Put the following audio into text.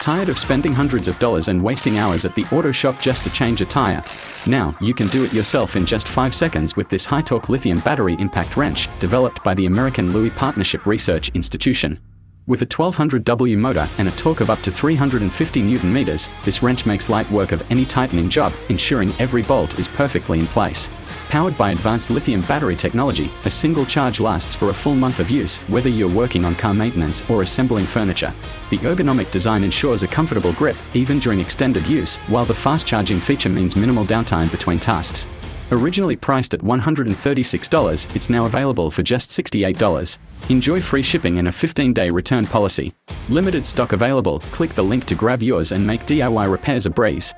Tired of spending hundreds of dollars and wasting hours at the auto shop just to change a tire? Now, you can do it yourself in just 5 seconds with this high-torque lithium battery impact wrench, developed by the American Louis Partnership Research Institution. With a 1200W motor and a torque of up to 350 Nm, this wrench makes light work of any tightening job, ensuring every bolt is perfectly in place. Powered by advanced lithium battery technology, a single charge lasts for a full month of use, whether you're working on car maintenance or assembling furniture. The ergonomic design ensures a comfortable grip, even during extended use, while the fast charging feature means minimal downtime between tasks. Originally priced at $136, it's now available for just $68. Enjoy free shipping and a 15-day return policy. Limited stock available. Click the link to grab yours and make DIY repairs a breeze.